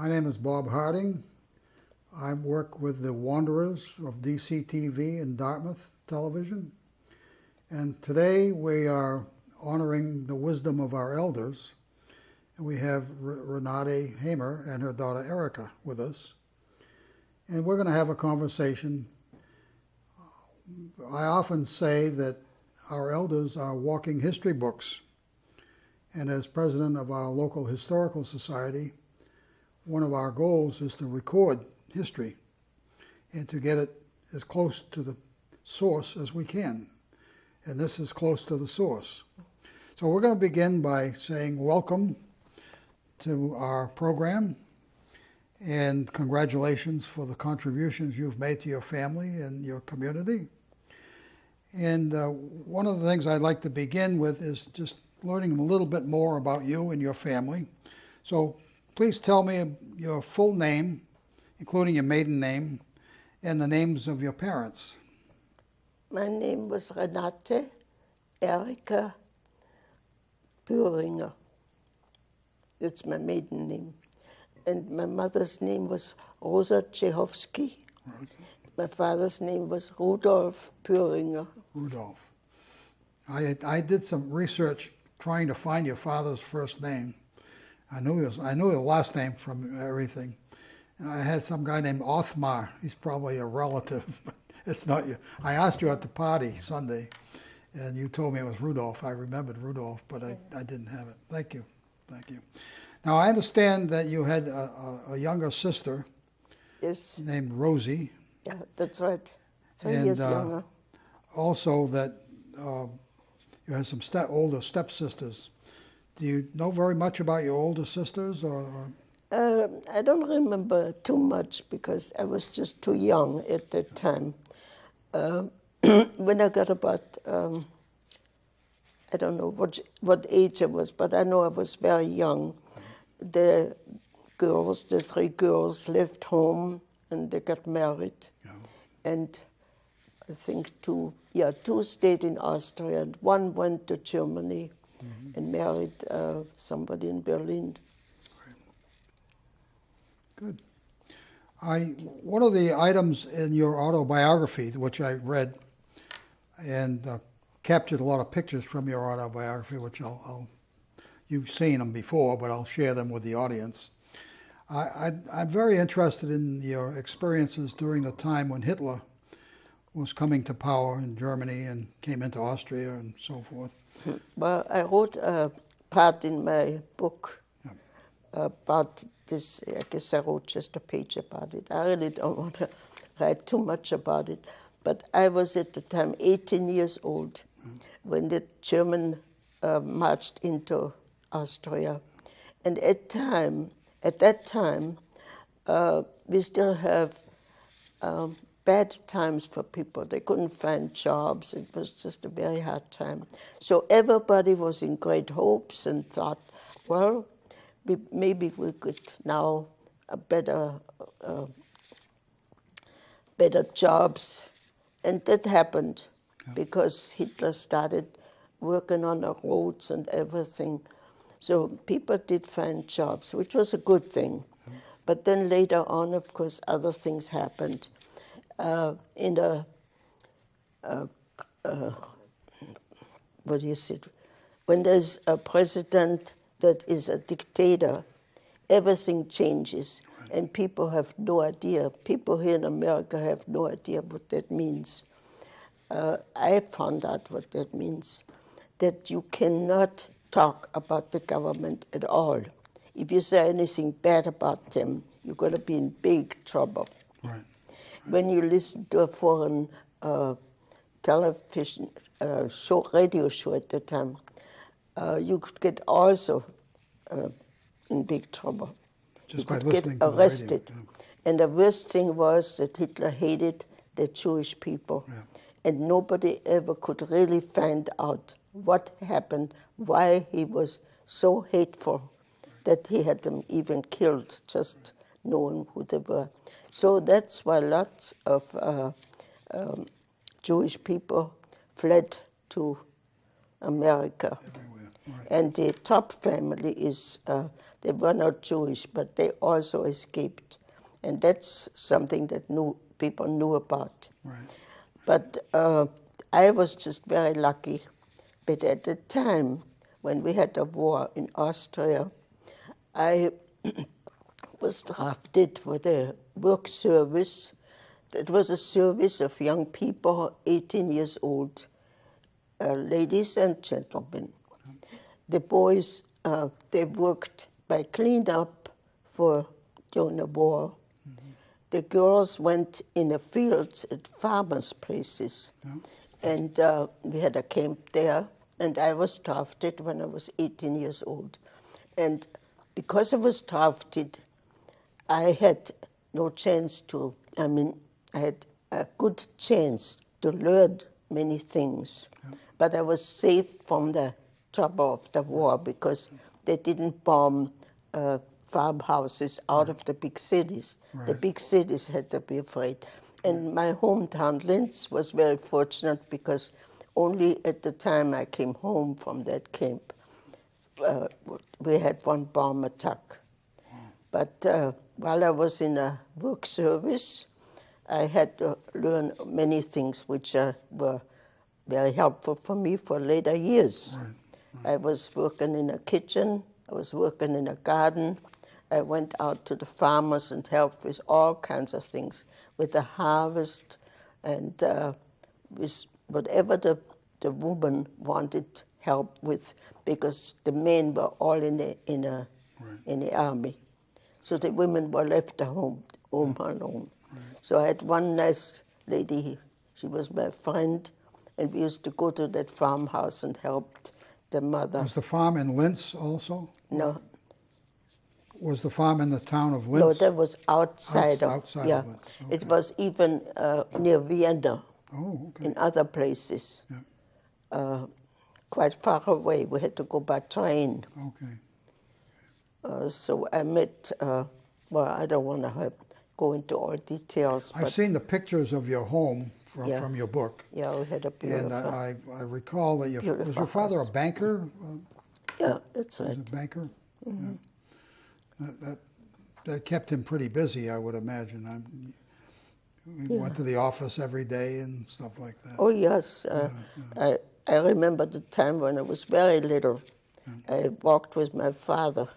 My name is Bob Harding. I work with the Wanderers of DCTV and Dartmouth Television. And today we are honoring the wisdom of our elders. And we have Renate Hamer and her daughter Erica with us. And we're going to have a conversation. I often say that our elders are walking history books. And as president of our local historical society, one of our goals is to record history and to get it as close to the source as we can. And this is close to the source. So we're going to begin by saying welcome to our program and congratulations for the contributions you've made to your family and your community. And one of the things I'd like to begin with is just learning a little bit more about you and your family. So please tell me your full name, including your maiden name, and the names of your parents. My name was Renate Erica Bühringer. It's my maiden name. And my mother's name was Rosa Czechowski. Right. My father's name was Rudolf Bühringer. Rudolf. I did some research trying to find your father's first name. I knew the last name from everything. And I had some guy named Othmar. He's probably a relative, but it's not you. I asked you at the party Sunday, and you told me it was Rudolf. I remembered Rudolf, but I didn't have it. Thank you. Thank you. Now, I understand that you had a younger sister. Yes. Named Rosie. Yeah, that's right. 3 years younger. Also that you had some older stepsisters. Do you know very much about your older sisters, or? I don't remember too much because I was just too young at that time. When I got about, I don't know what age I was, but I know I was very young. The three girls left home and they got married. Yeah. And I think two stayed in Austria and one went to Germany. Mm-hmm. And married somebody in Berlin. Good. One of the items in your autobiography, which I read and captured a lot of pictures from your autobiography, which you've seen them before, but I'll share them with the audience. I'm very interested in your experiences during the time when Hitler was coming to power in Germany and came into Austria and so forth. Well, I wrote a part in my book about this. I guess I wrote just a page about it. I really don't want to write too much about it. But I was at the time 18 years old when the German marched into Austria. And at that time, we still have bad times for people. They couldn't find jobs. It was just a very hard time. So everybody was in great hopes and thought, well, maybe we could now better jobs. And that happened because Hitler started working on the roads and everything. So people did find jobs, which was a good thing. But then later on, of course, other things happened. When there's a president that is a dictator, everything changes, and people have no idea. People here in America have no idea what that means. I found out what that means, that you cannot talk about the government at all. If you say anything bad about them, you're going to be in big trouble. Right. When you listen to a foreign television radio show at the time, you could get also in big trouble. Just by listening to the radio. Get arrested. Yeah. And the worst thing was that Hitler hated the Jewish people. Yeah. And nobody ever could really find out what happened, why he was so hateful that he had them even killed, just knowing who they were. So that's why lots of Jewish people fled to America. And the top family is, they were not Jewish, but they also escaped. And that's something that people knew about. Right. But I was just very lucky. But at the time, when we had a war in Austria, I was drafted for the work service. That was a service of young people, 18 years old, ladies and gentlemen. The boys, they worked by cleanup during the war. The girls went in the fields at farmers' places. And we had a camp there, and I was drafted when I was 18 years old. And because I was drafted, I had no chance to, I had a good chance to learn many things. But I was safe from the trouble of the war because they didn't bomb farmhouses out of the big cities. Right. The big cities had to be afraid. And my hometown, Linz, was very fortunate because only at the time I came home from that camp, we had one bomb attack. But while I was in a work service, I had to learn many things which were very helpful for me for later years. Right. I was working in a kitchen, I was working in a garden, I went out to the farmers and helped with all kinds of things, with the harvest and with whatever the woman wanted help with, because the men were all in the army. So the women were left at home alone. Right. So I had one nice lady, she was my friend, and we used to go to that farmhouse and helped the mother. Was the farm in Linz also? No. Was the farm in the town of Linz? No, that was outside of Linz. Yeah. Okay. It was even near Vienna, okay. in other places. Yeah. Quite far away. We had to go by train. Okay. So I met, well, I don't want to go into all details. I've seen the pictures of your home from your book. Yeah, we had a beautiful. And I recall that was your father house. a banker? Yeah, that's right. Was a banker? Mm-hmm. Yeah. That kept him pretty busy, I would imagine. We went to the office every day and stuff like that. Oh, yes. I remember the time when I was very little. I walked with my father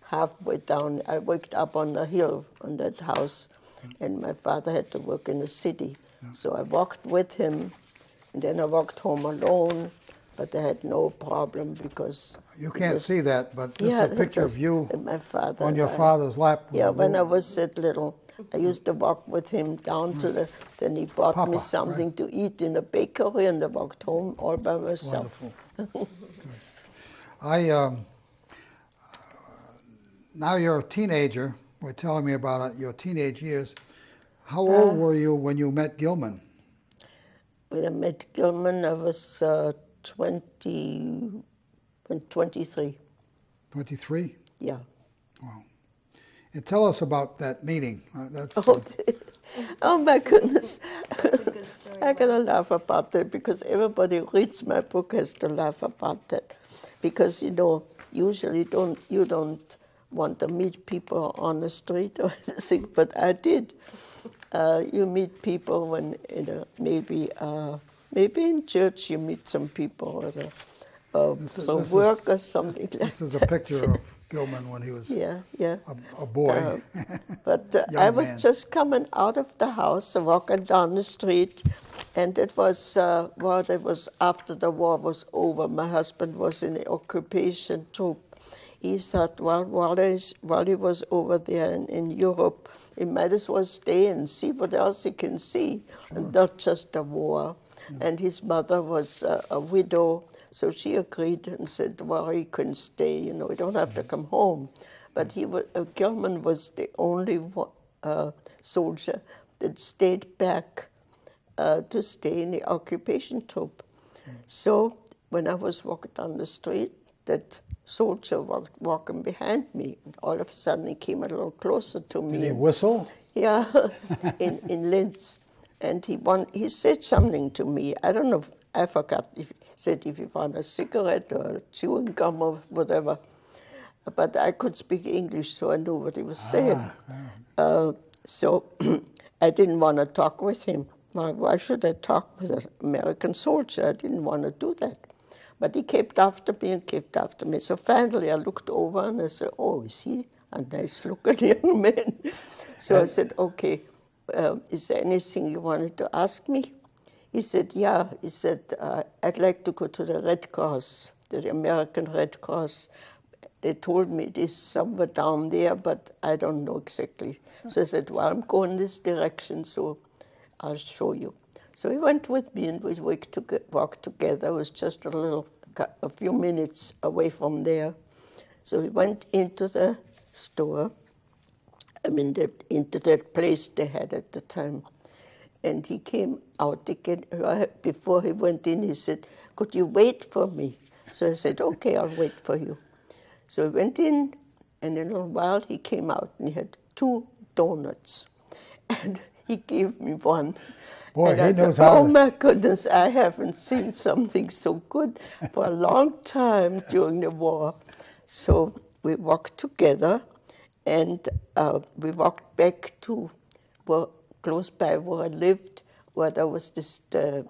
halfway down. I worked up on the hill on that house, and my father had to work in the city. So I walked with him, and then I walked home alone, but I had no problem because... You can't see that, but this is a picture of you my father on your father's lap. Yeah, when I was that little, I used to walk with him down to then he bought me something to eat in a bakery, and I walked home all by myself. Wonderful. Now you're a teenager. We're telling me about your teenage years. How old were you when you met Gilman? When I met Gilman, I was 23. 23? Yeah. Wow. And tell us about that meeting. Oh my goodness. I gotta laugh about that because everybody who reads my book has to laugh about that. Because, usually you don't want to meet people on the street or anything, but I did. You meet people when, maybe in church you meet some people or some work or something like that. This is a picture of Gilman when he was a boy. But I was just coming out of the house, walking down the street, and it was, it was after the war was over. My husband was in the occupation troop. He thought, while he was over there in Europe, he might as well stay and see what else he can see, and not just the war. And his mother was a widow, so she agreed and said, well, he couldn't stay, you don't have to come home. But Gilman was the only soldier that stayed back to stay in the occupation troop. So when I was walking down the street, that soldier walking behind me, and all of a sudden he came a little closer to me. Did he whistle? Yeah, in Linz. And he said something to me. I don't know, I forgot. said if you want a cigarette or chewing gum or whatever. But I could speak English, so I knew what he was saying. So I didn't want to talk with him. Why should I talk with an American soldier? I didn't want to do that. But he kept after me and kept after me. So finally I looked over and I said, oh, is he a nice looking young man? So I said, okay, is there anything you wanted to ask me? He said, yeah. He said, I'd like to go to the Red Cross, to the American Red Cross. They told me it is somewhere down there, but I don't know exactly. So I said, well, I'm going this direction, so I'll show you. So he went with me and we walked together. It was just a few minutes away from there. So we went into the store, into that place they had at the time. And he came out again. Before he went in, he said, could you wait for me? So I said, okay, I'll wait for you. So he went in, and in a while he came out, and he had 2 donuts. And he gave me one. Boy, and he I knows thought, how oh to... my goodness, I haven't seen something so good for a long time during the war. So we walked together, and we walked back to close by where I lived, where there was the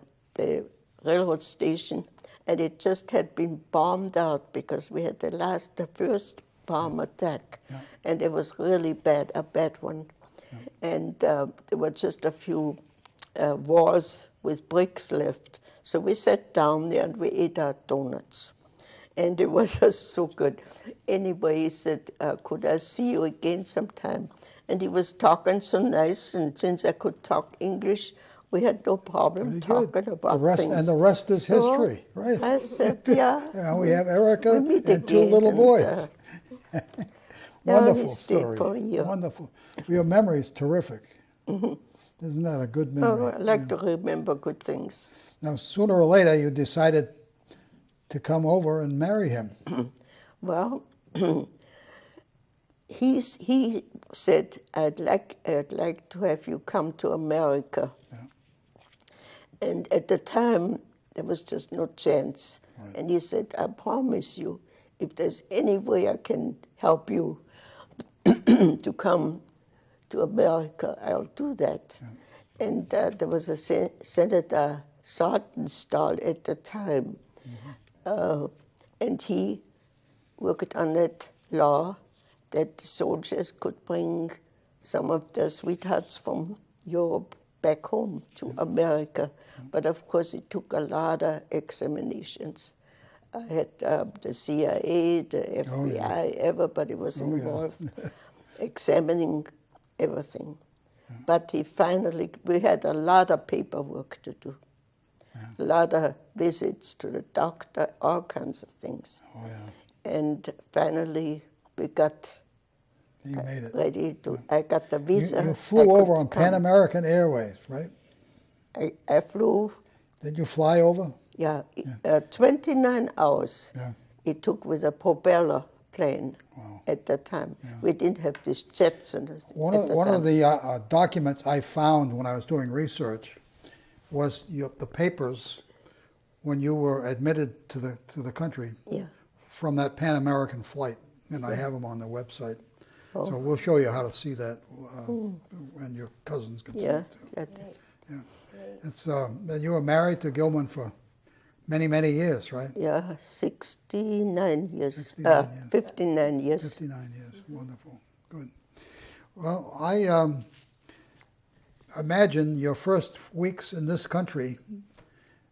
railroad station, and it just had been bombed out because we had the first bomb attack, and it was really bad, a bad one. And there were just a few walls with bricks left. So we sat down there and we ate our donuts. And it was just so good. Anyway, he said, could I see you again sometime? And he was talking so nice, and since I could talk English, we had no problem talking about things. And the rest is history, right? I said, yeah. We have Erica and 2 little boys. Wonderful story. For a year. Wonderful. Your memory is terrific. Isn't that a good memory? Oh, I like to remember good things. Now, sooner or later, you decided to come over and marry him. Well, he said, I'd like to have you come to America. Yeah. And at the time, there was just no chance. Right. And he said, I promise you, if there's any way I can help you to come to America, I'll do that. Yeah. And there was a Senator Sartenstall at the time, and he worked on that law that soldiers could bring some of their sweethearts from Europe back home to America. But of course, it took a lot of examinations. I had the CIA, the FBI, everybody was involved, examining everything. But we had a lot of paperwork to do, a lot of visits to the doctor, all kinds of things. And finally, we got ready to, I got the visa. You flew over on Pan American Airways, right? I flew. Did you fly over? Yeah, 29 hours it took with a propeller plane at that time. Yeah. We didn't have these jets. One of the documents I found when I was doing research was the papers when you were admitted to the country from that Pan American flight, and I have them on the website. So we'll show you how to see that, and your cousins can see it too. It's and you were married to Gilman for many, many years, right? Yeah, 69 years. 59 years. 59 years. Wonderful. Good. Well, I imagine your first weeks in this country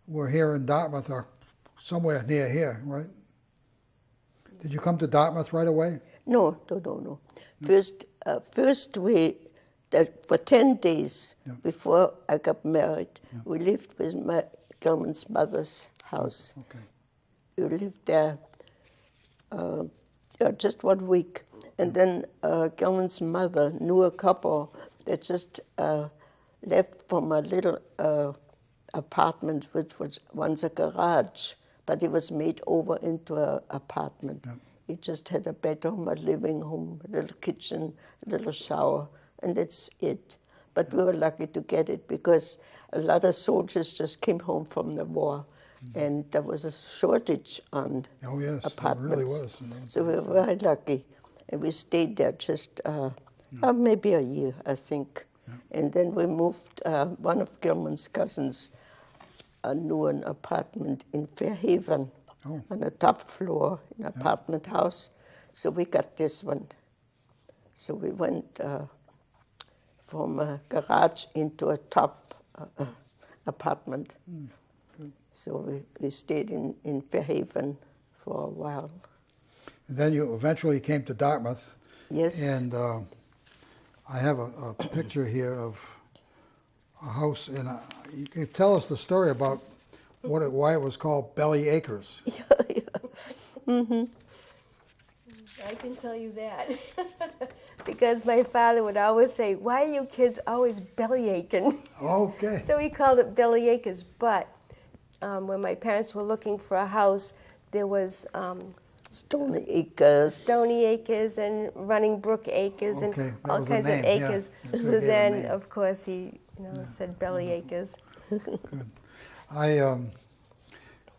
were here in Dartmouth or somewhere near here, right? Did you come to Dartmouth right away? No. First, for 10 days before I got married, we lived with Gilman's mother's house. We lived there just 1 week. And then Gilman's mother knew a couple that just left from a little apartment, which was once a garage, but it was made over into an apartment. It just had a bedroom, a living room, a little kitchen, a little shower, and that's it. But we were lucky to get it because a lot of soldiers just came home from the war, and there was a shortage on Oh, yes, there apartments. really was. in those So we days. were very lucky, and we stayed there just maybe a year, I think. And then we moved. One of Gilman's cousins knew an apartment in Fairhaven on the top floor, an apartment house. So we got this one. So we went from a garage into a top apartment. So we stayed in Fairhaven for a while. And then you eventually came to Dartmouth. Yes. And I have a picture here of a house. And you can tell us the story about why it was called Belly Acres. I can tell you that. Because my father would always say, "Why are you kids always belly aching?" Okay. So he called it Belly Acres. But when my parents were looking for a house, there was Stony Acres. Stony Acres and Running Brook Acres Okay, and that all was the kinds of name, yeah. acres. You So gave a then, name. of course, he said Belly Acres. Good.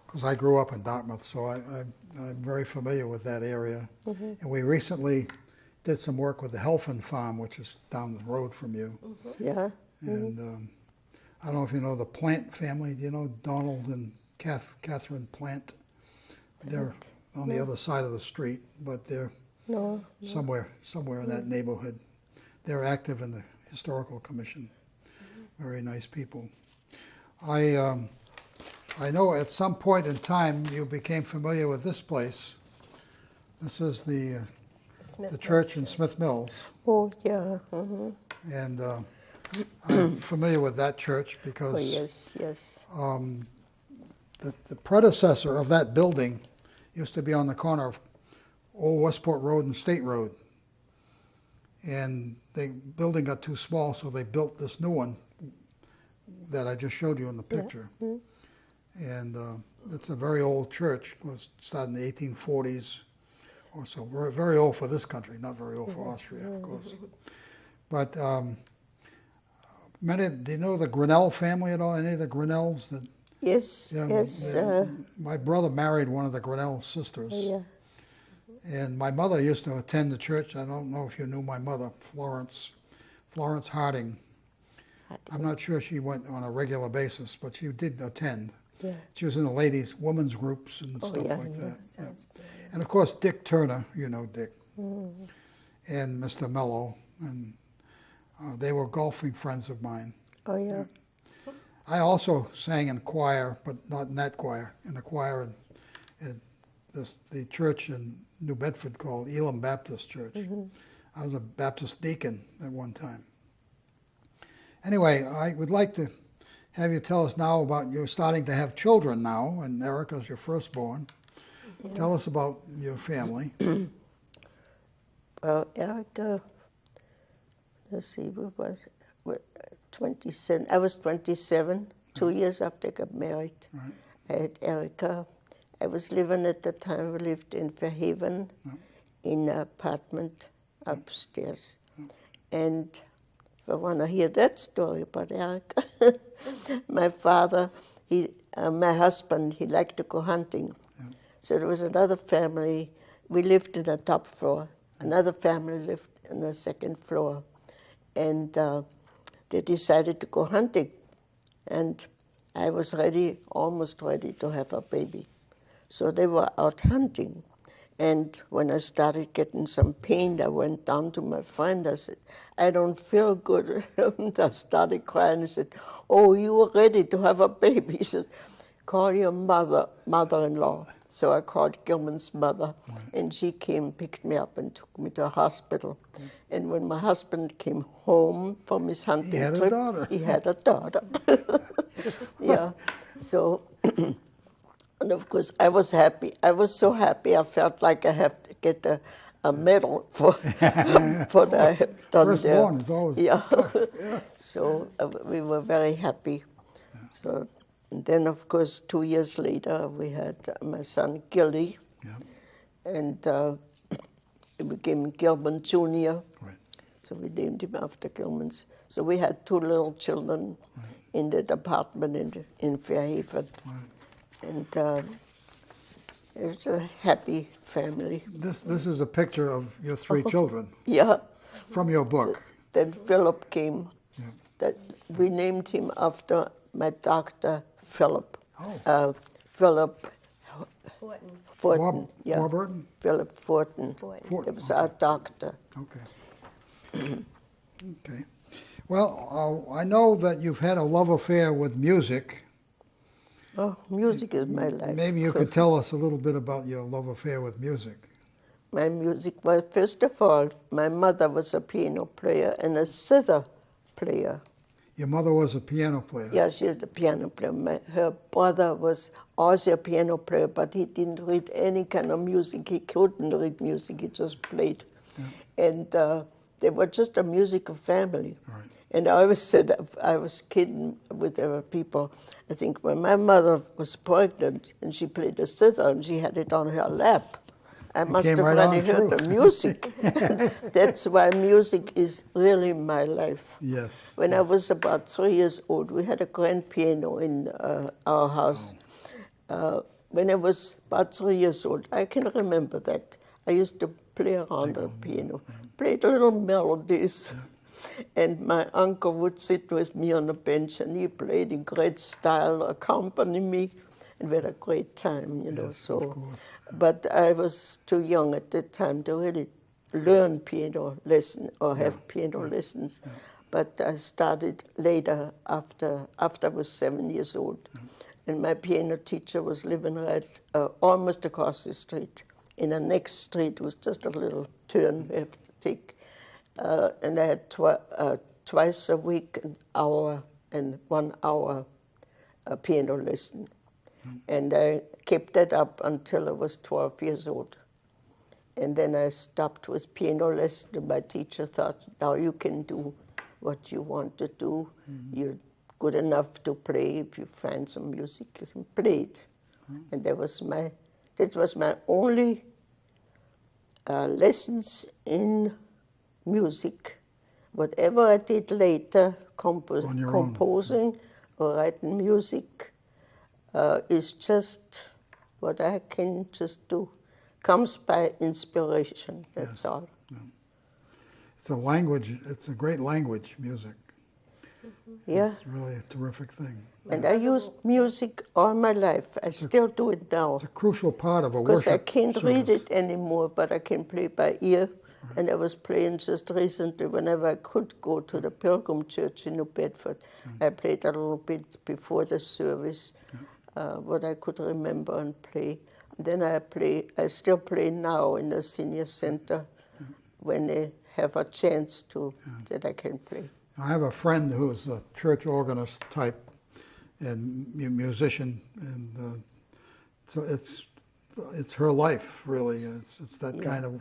Because I grew up in Dartmouth, so I'm very familiar with that area. And we recently did some work with the Helfin Farm, which is down the road from you. Yeah. And I don't know if you know the Plant family. Do you know Donald and Catherine Plant? They're on the other side of the street, but they're somewhere in that neighborhood. They're active in the Historical Commission. Very nice people. I know at some point in time you became familiar with this place. This is the church in Smith Mills. Oh, yeah. And I'm familiar with that church because Oh, yes, yes. the predecessor of that building used to be on the corner of Old Westport Road and State Road. And the building got too small, so they built this new one that I just showed you in the picture. And it's a very old church. It was started in the 1840s or so. We're very old for this country, not very old for Austria, of course. But do you know the Grinnell family at all? Any of the Grinnells? Yes, yes. My brother married one of the Grinnell sisters. Yeah. And my mother used to attend the church. I don't know if you knew my mother, Florence Harding. I'm not sure she went on a regular basis, but she did attend. Yeah. She was in the women's groups and stuff yeah, like yeah. that. Yeah. And of course, Dick Turner, you know Dick, and Mr. Mello, and they were golfing friends of mine. Oh, yeah. I also sang in choir, but not in that choir, in a choir in the church in New Bedford called Elam Baptist Church. I was a Baptist deacon at one time. Anyway, I would like to have you tell us now about you're starting to have children now, and Erica's your firstborn. Yeah. Tell us about your family. Well, Erica, let's see, we were 27. I was 27, 2 years after I got married. Right. I had Erica. I was living at the time, we lived in Fairhaven in an apartment upstairs. And if I want to hear that story about Erica, my father, my husband, he liked to go hunting. So there was another family, we lived in the top floor. Another family lived on the second floor. And they decided to go hunting. And I was almost ready to have a baby. So they were out hunting. And when I started getting some pain, I went down to my friend. I said, I don't feel good. And I started crying. He said, oh, you were ready to have a baby. He said, call your mother-in-law. So I called Gilman's mother, and she came, picked me up, and took me to a hospital. And when my husband came home from his hunting trip, he had a daughter. Yeah. So, and of course, I was happy. I was so happy. I felt like I have to get a medal for what I have done Firstborn there. is always tough. So we were very happy. So. And then, of course, 2 years later, we had my son, Gilly, and he became Gilman Jr., so we named him after Gilman's. So we had 2 little children in that apartment in Fairhaven. And it's a happy family. This is a picture of your three children Yeah. from your book. Then Philip came. Yeah. That we named him after my doctor, Philip. Oh. Philip Fortin. Fortin. Warburton? Philip Fortin. Fortin. It was our doctor. Okay. Okay. Well, I know that you've had a love affair with music. Oh, music is my life. Maybe you could tell us a little bit about your love affair with music. My music, well, first of all, my mother was a piano player and a zither player. Your mother was a piano player. Yeah, she was a piano player. Her brother was also a piano player, but he didn't read any kind of music. He couldn't read music, he just played. Yeah. And they were just a musical family. Right. And I always said, I was kidding with people, I think when my mother was pregnant and she played the zither and she had it on her lap, I must have already heard the music. That's why music is really my life. Yes. When I was about 3 years old, we had a grand piano in our house. When I was about 3 years old, I can remember that. I used to play around the piano, played little melodies. And my uncle would sit with me on the bench and he played in great style, accompany me, and we had a great time, you know. Yes, so, of course. But I was too young at that time to really learn piano lesson or have piano lessons. Yeah. But I started later after I was 7 years old. And my piano teacher was living right almost across the street. In the next street was just a little turn we have to take. And I had twice a week, an hour and 1 hour piano lesson. And I kept that up until I was 12 years old. And then I stopped with piano lesson, and my teacher thought, now you can do what you want to do. You're good enough to play. If you find some music, you can play it. And that was my only lessons in music. Whatever I did later, composing or writing music, is just what I can just do. Comes by inspiration, that's all. Yeah. It's a language, it's a great language, music. Yeah. It's really a terrific thing. And I used music all my life. I still do it now. It's a crucial part of a worship because I can't read service. it anymore, but I can play by ear. Right. And I was playing just recently, whenever I could go to the Pilgrim Church in New Bedford, I played a little bit before the service, what I could remember and play. Then I still play now in the senior center when they have a chance to, that I can play. I have a friend who's a church organist type and musician, and so it's her life, really. It's that kind of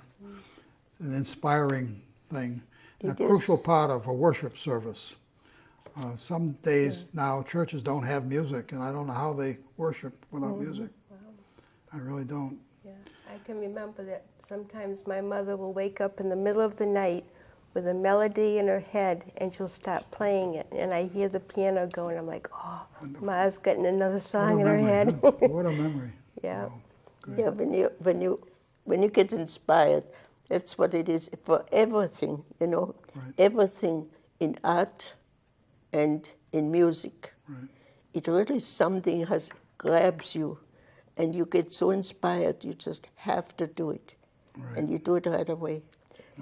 an inspiring thing, and a crucial part of a worship service. Some days now churches don't have music, and I don't know how they worship without music. Wow. I really don't. Yeah, I can remember that sometimes my mother will wake up in the middle of the night with a melody in her head, and she'll start playing it, and I hear the piano go, and I'm like, oh, Ma's getting another song in her head. Huh? What a memory! Yeah. Wow. Yeah, when you get inspired, that's what it is for everything, you know, everything in art and in music. Right. It really something grabs you, and you get so inspired, you just have to do it, and you do it right away.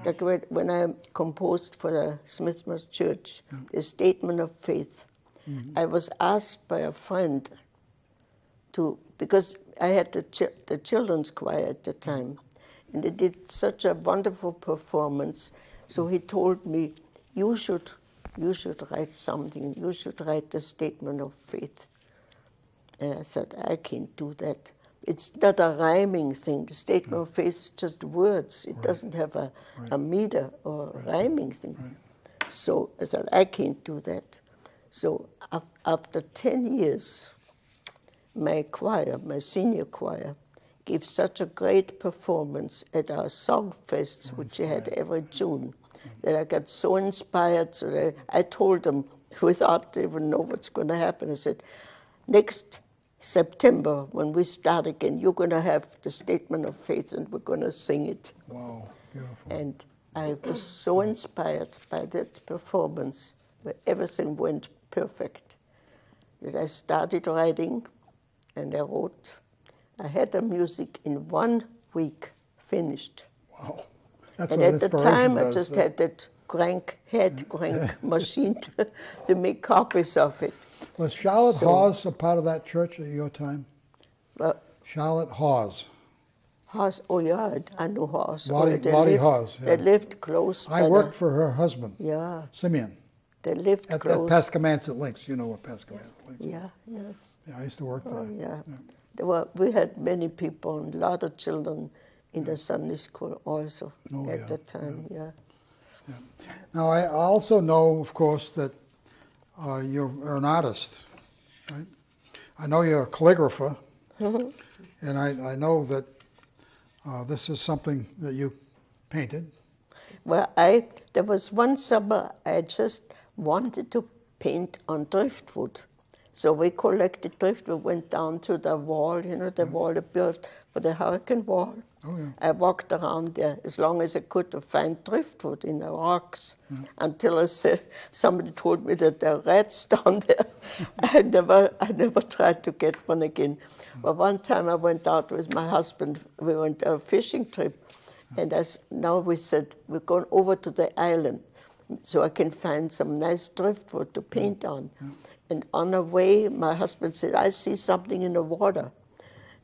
Like when I composed for the Smithmore Church, the Statement of Faith, I was asked by a friend because I had the children's choir at the time, and they did such a wonderful performance. So he told me, you should write something. You should write the Statement of Faith. And I said, I can't do that. It's not a rhyming thing. The Statement of Faith is just words. It doesn't have a meter or a rhyming thing. Right. So I said, I can't do that. So after 10 years, my choir, my senior choir, gave such a great performance at our song fests, which we had every June, that I got so inspired. So that I told them, without even know what's going to happen, I said, next September, when we start again, you're going to have the statement of faith and we're going to sing it. Wow, beautiful. And I was so inspired by that performance, where everything went perfect, that I started writing and I wrote. I had the music in 1 week finished. Wow. That's And what at the inspiration time, I does, just that- had that crank machine to make copies of it. Was Charlotte So- Hawes a part of that church at your time? But Charlotte Hawes. Haas, oh yeah, I know Haas. Lottie- they Lottie lived, Haas, yeah. They lived close. I by worked for her husband, Yeah, Simeon, they lived at close. Pascomanset Links. You know what Pascomanset Links is. Yeah, yeah. Yeah, I used to work there. Oh, yeah. We had many people, and a lot of children in the Sunday school also Oh, at yeah, the time, yeah. Now, I also know, of course, that you're an artist, right? I know you're a calligrapher, and I know that this is something that you painted. Well, there was one summer I just wanted to paint on driftwood. So we collected driftwood, went down to the wall, you know, the wall they built for the hurricane wall. Oh, yeah. I walked around there as long as I could to find driftwood in the rocks until somebody told me that there are rats down there. I never tried to get one again. But one time I went out with my husband. We went on a fishing trip. And now we said, we're going over to the island so I can find some nice driftwood to paint on. And on the way, my husband said, I see something in the water.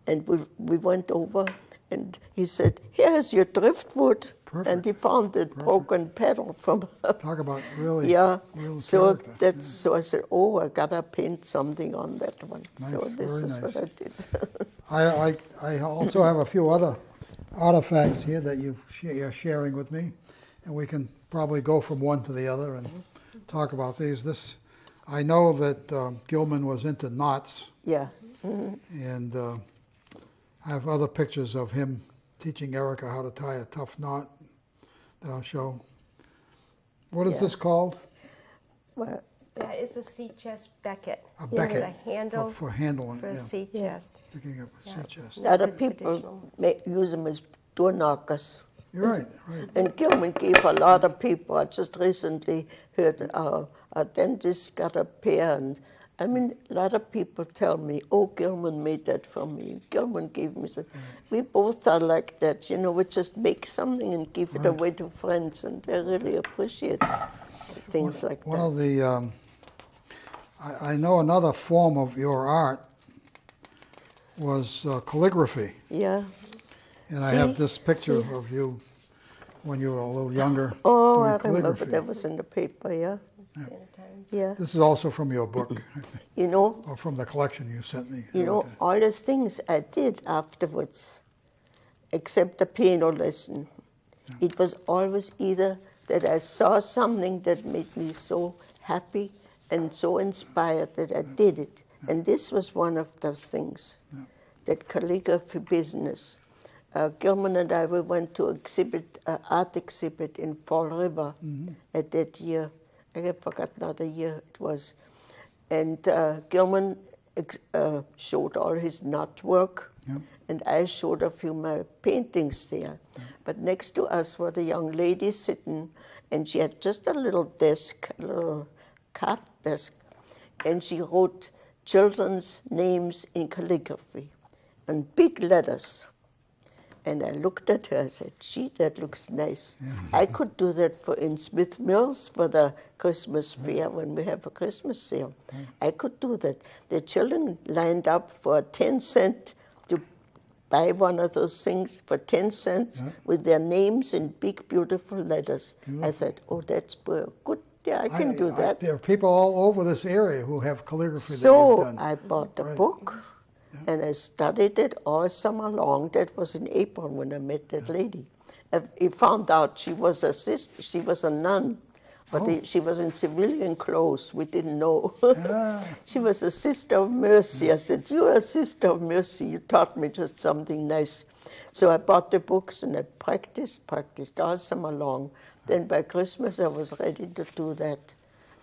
And we went over, and he said, here's your driftwood. Perfect. And he found the broken pedal from Talk about really yeah. real So character. so I said, oh, I gotta paint something on that one. So Nice, this very is nice. what I did. I also have a few other artifacts here that you're sharing with me, and we can probably go from one to the other and talk about these. I know that Gilman was into knots, Yeah. and I have other pictures of him teaching Erica how to tie a tough knot that I'll show. What is Yeah. this called? Well, That is a sea chest becket. A It's becket a handle for handling, for a yeah, sea Yeah. chest. picking up a sea chest. a lot That's of a people traditional. use them as door knockers. You're right, right. And Gilman gave a lot of people. I just recently heard a dentist got a pair, and I mean, a lot of people tell me, "Oh, Gilman made that for me. Gilman gave me that." We both are like that, you know. We just make something and give it away to friends, and they really appreciate things like One that. of the, I know another form of your art was calligraphy. Yeah. And I have See? this picture of you when you were a little younger Oh, doing I remember calligraphy. that was in the paper. Yeah. Yeah. This is also from your book, I think, You know, or from the collection you sent me. You know, all the things I did afterwards, except the piano lesson, it was always either that I saw something that made me so happy and so inspired that I did it. And this was one of the things, that calligraphy business. Gilman and I, we went to art exhibit in Fall River at that year. I have forgotten how the year it was. And Gilman showed all his knot work, and I showed a few of my paintings there. But next to us was a young lady sitting, and she had just a little desk, a little card desk, and she wrote children's names in calligraphy, in big letters. And I looked at her, I said, gee, that looks nice. I could do that in Smith Mills for the Christmas fair when we have a Christmas sale. I could do that. The children lined up for 10 cents to buy one of those things for 10 cents with their names in big, beautiful letters. I said, oh, that's good. Yeah, I can do that. There are people all over this area who have calligraphy that you've So done. I bought the Right. book, and I studied it all summer long. That was in April when I met that lady. I found out she was a sister. She was a nun, but she was in civilian clothes. We didn't know. She was a sister of mercy. I said, "You're a sister of mercy. You taught me just something nice." So I bought the books and I practiced all summer long. Then by Christmas I was ready to do that.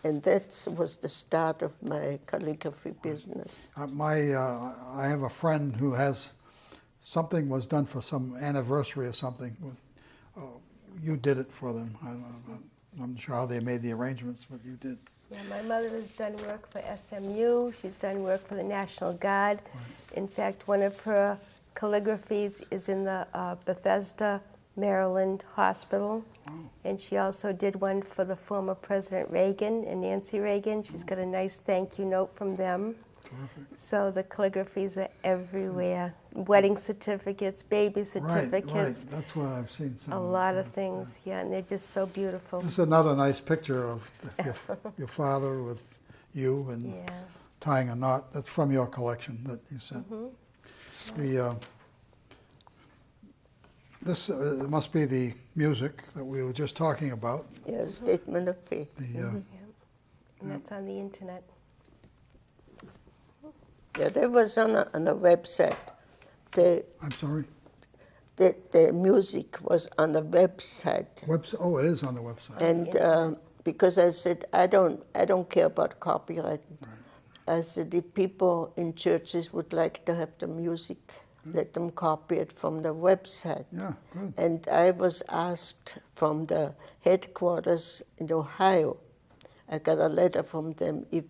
And that was the start of my calligraphy business. I have a friend who has, something was done for some anniversary or something. You did it for them. I'm not sure how they made the arrangements, but you did. Yeah, my mother has done work for SMU. She's done work for the National Guard. Right. In fact, one of her calligraphies is in the Bethesda, Maryland hospital. Wow. And she also did one for the former President Reagan and Nancy Reagan. She's got a nice thank you note from them. Terrific. So the calligraphies are everywhere. Wedding certificates, baby certificates. Right. That's what I've seen. A lot of things, yeah, and they're just so beautiful. This is another nice picture of your father with you and tying a knot. That's from your collection that you sent. Mm-hmm. This must be the music that we were just talking about. Yeah, Statement of Faith. And that's on the internet. Yeah, that was on a website. I'm sorry? The music was on the website. Oh, it is on the website. And because I said, I don't care about copyright. Right. I said, if people in churches would like to have the music, let them copy it from the website. Yeah, good. And I was asked from the headquarters in Ohio, I got a letter from them if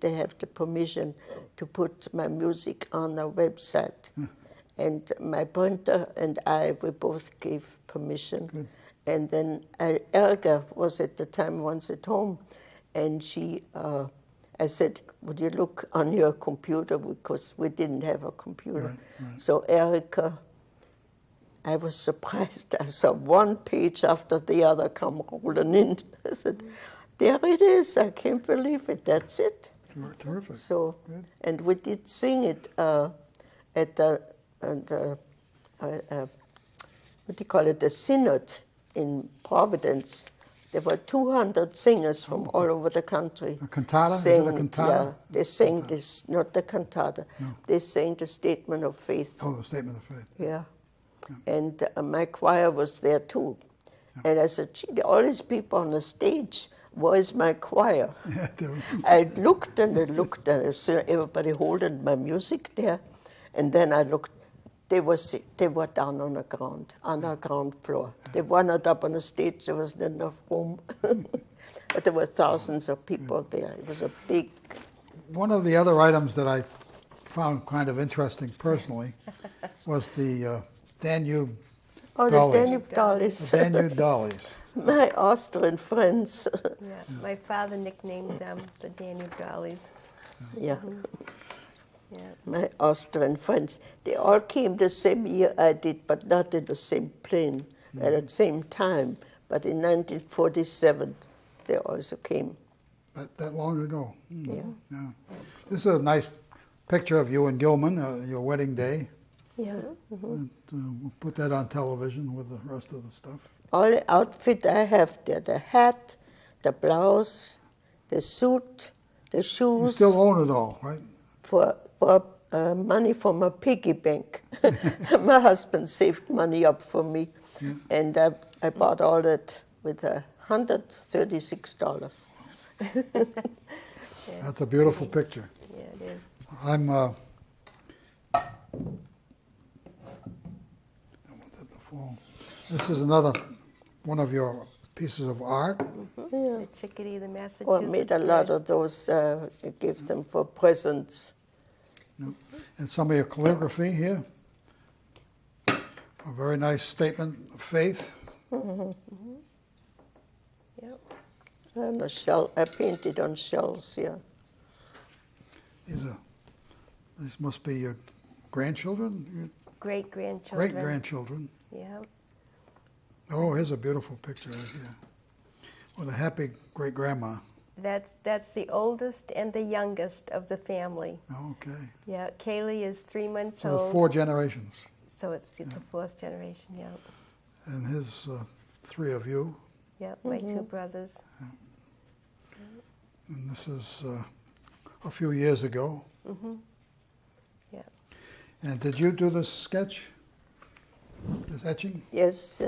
they have the permission to put my music on a website. And my printer and I, we both gave permission. Good. And then Erica was at the time once at home, and I said, would you look on your computer, because we didn't have a computer. Right. So Erica, I was surprised. I saw one page after the other come rolling in. I said, there it is. I can't believe it. That's it. Terrific. So, good. And we did sing it at the what do you call it? The Synod in Providence. There were 200 singers from all over the country. A cantata? Is it a cantata? Yeah, they sang this, not the cantata. No. They sang the Statement of Faith. Oh, the Statement of Faith. Yeah. And my choir was there too. Yeah. And I said, gee, all these people on the stage, where's my choir? Yeah, I looked and I looked and I saw everybody holding my music there. And then I looked, they were down on the ground floor. Yeah. They were not up on the stage, there wasn't enough room. But there were thousands of people there. It was a big... One of the other items that I found kind of interesting personally was the Danube dollies. Oh, the Danube dollies. The Danube dollies. My Austrian friends. Yeah, my father nicknamed them the Danube dollies. Yeah. Yeah. My Austrian friends, they all came the same year I did, but not in the same plane at the same time. But in 1947, they also came. That long ago? Yeah. This is a nice picture of you and Gilman, your wedding day. Yeah. We'll put that on television with the rest of the stuff. All the outfit I have there, the hat, the blouse, the suit, the shoes. You still own it all, right? For money from a piggy bank. My husband saved money up for me, and I bought all that with $136. That's a beautiful picture. Yeah, it is. This is another one of your pieces of art. Mm-hmm. Yeah. The Chickadee, the Massachusetts. Well, I made a lot of those. I gave them for presents. And some of your calligraphy here. A very nice statement of faith. Yep. And a shell. I painted on shells. Yeah. These must be your grandchildren. Great-grandchildren. Great-grandchildren. Yeah. Oh, here's a beautiful picture right here. With a happy great-grandma. That's the oldest and the youngest of the family. Okay. Yeah, Kaylee is 3 months so old. So 4 generations. So it's the 4th generation, yeah. And his 3 of you. Yeah, my 2 brothers. Yeah. And this is a few years ago. Mm-hmm. Yeah. And did you do this sketch? this etching? Yes,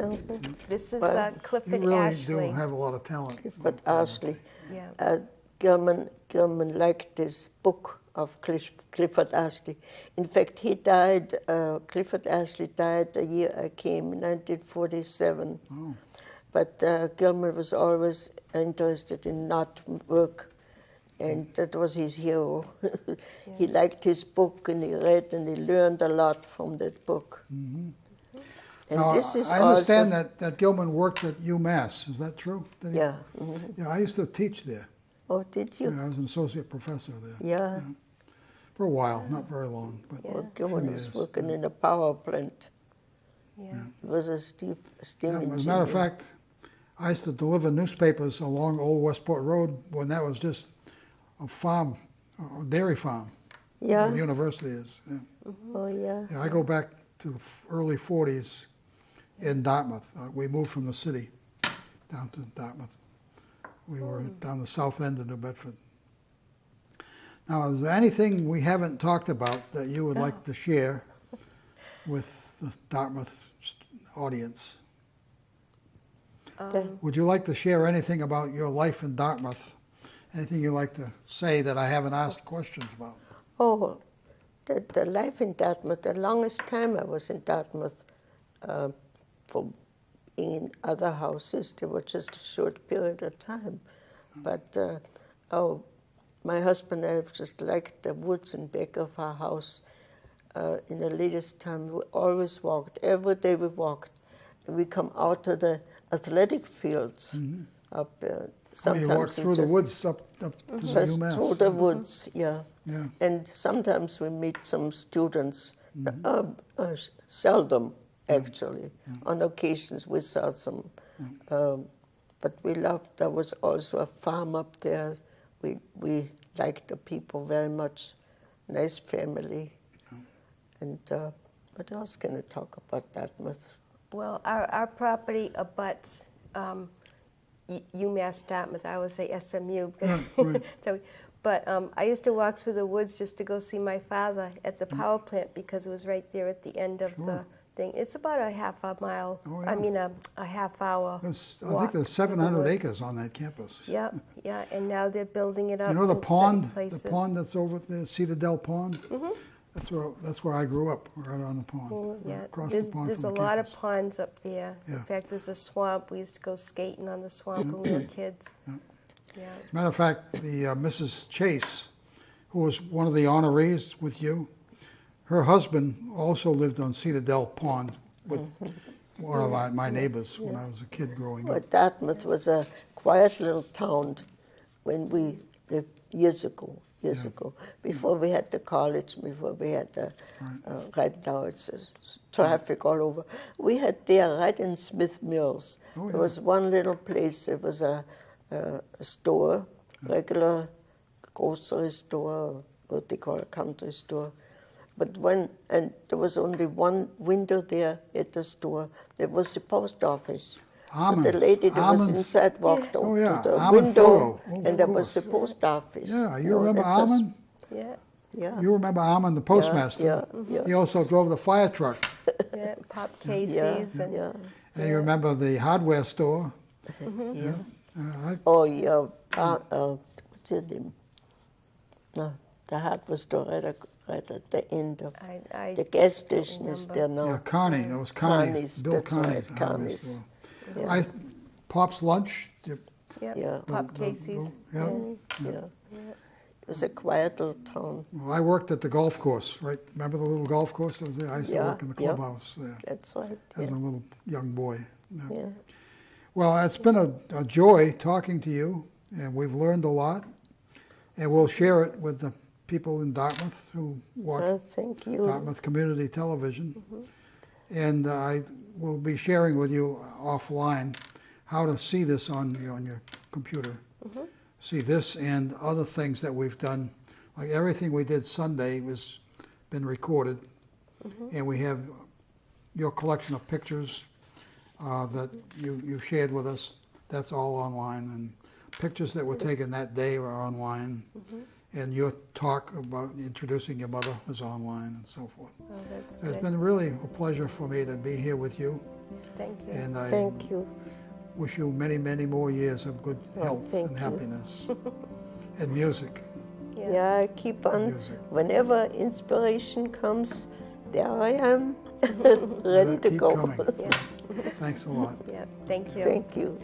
This is Well, You Clifford really Ashley. do have a lot of talent. Clifford Ashley. Yeah. Gilman liked this book of Clifford Ashley. In fact, he died, Clifford Ashley died the year I came, in 1947. Oh. But Gilman was always interested in knot work, and that was his hero. He liked his book, and he read, and he learned a lot from that book. Mm-hmm. And Now, this is I understand also, that Gilman worked at UMass. Is that true? Did he? Yeah. Mhm. Yeah, I used to teach there. Oh, did you? Yeah, I was an associate professor there. Yeah. For a while, not very long, but Yeah. Well, a few Gilman was years. working in a power plant. Yeah. He was a steam Yeah, engineer. as a matter of fact, I used to deliver newspapers along Old Westport Road when that was just a farm, a dairy farm, Yeah. where the university is. Yeah. Oh, yeah. Yeah, I go back to the early 40s in Dartmouth. We moved from the city down to Dartmouth. We were down the south end of New Bedford. Now, is there anything we haven't talked about that you would like to share with the Dartmouth audience? Would you like to share anything about your life in Dartmouth? Anything you'd like to say that I haven't asked questions about? Oh, the life in Dartmouth, the longest time I was in Dartmouth, for being in other houses, they were just a short period of time. But my husband and I just liked the woods in back of our house. In the latest time, we always walked. Every day we walked. And we come out to the athletic fields up there. Oh, you walked through the woods up to the Just UMass. through the woods, yeah. Yeah. And sometimes we meet some students, seldom actually. On occasions we saw some, but we loved, there was also a farm up there. We liked the people very much, nice family. And what else can I talk about Dartmouth? Well, our property abuts UMass Dartmouth. I always say SMU. Because right. But I used to walk through the woods just to go see my father at the power plant because it was right there at the end of the thing. It's about a half a mile, Oh, yeah. I mean a half hour I walk think there's through the 700 woods. acres on that campus. Yep, yeah, and now they're building it up You know the in certain pond, places. the pond that's over there, Cedar Dell Pond? That's where I grew up, right on the pond. Yeah, Across there's, the pond there's a from the lot of campus. ponds up there. Yeah. In fact, there's a swamp. We used to go skating on the swamp when we were kids. Yeah. As a matter of fact, the Mrs. Chase, who was one of the honorees with you, her husband also lived on Cedar Dell Pond with one of my neighbors when I was a kid growing Well, up. Dartmouth was a quiet little town when we lived years ago, before we had the college, before we had the, right now it's traffic all over. We had there, right in Smith Mills, there was one little place, it was a store, regular grocery store, what they call a country store. But and there was only one window there at the store. There was the post office. So the lady that was inside walked out to the window, and there was the post office. Yeah, you remember Armand? Yeah, Yeah. You remember Armand, the postmaster? Yeah. He also drove the fire truck. yeah, Pop Casey's and And you remember the hardware store? Yeah. I- What's his name? No, the hardware store right at the end of I the gas station is there now. Yeah, Connie. It was Connie's. Connie's, Bill that's Connie's right, hardware Connie's. store. Yeah. Pop's Lunch. Yeah. Pop Casey's. Yeah. Yeah. It was a quiet little town. Well, I worked at the golf course, right? Remember the little golf course that was there? I used to Yeah, work in the yeah. clubhouse there That's right. as a little young boy. Yeah. Yeah. Well, it's been a joy talking to you, and we've learned a lot, and we'll share it with the people in Dartmouth who watch Thank you. Dartmouth Community Television. And I will be sharing with you offline how to see this on your computer. See this and other things that we've done. Like everything we did Sunday was been recorded. And we have your collection of pictures that you shared with us. That's all online. And pictures that were taken that day are online. And your talk about introducing your mother is online and so forth. Oh, that's So it's good. been really a pleasure for me to be here with you. Thank you. And I Thank you. wish you many, many more years of good Oh, health thank and you. happiness. And music. Yeah, I keep on. Music. Whenever inspiration comes, there I am, Let ready it to keep go. coming. Yeah. Thanks a lot. Yeah. Thank you. Thank you.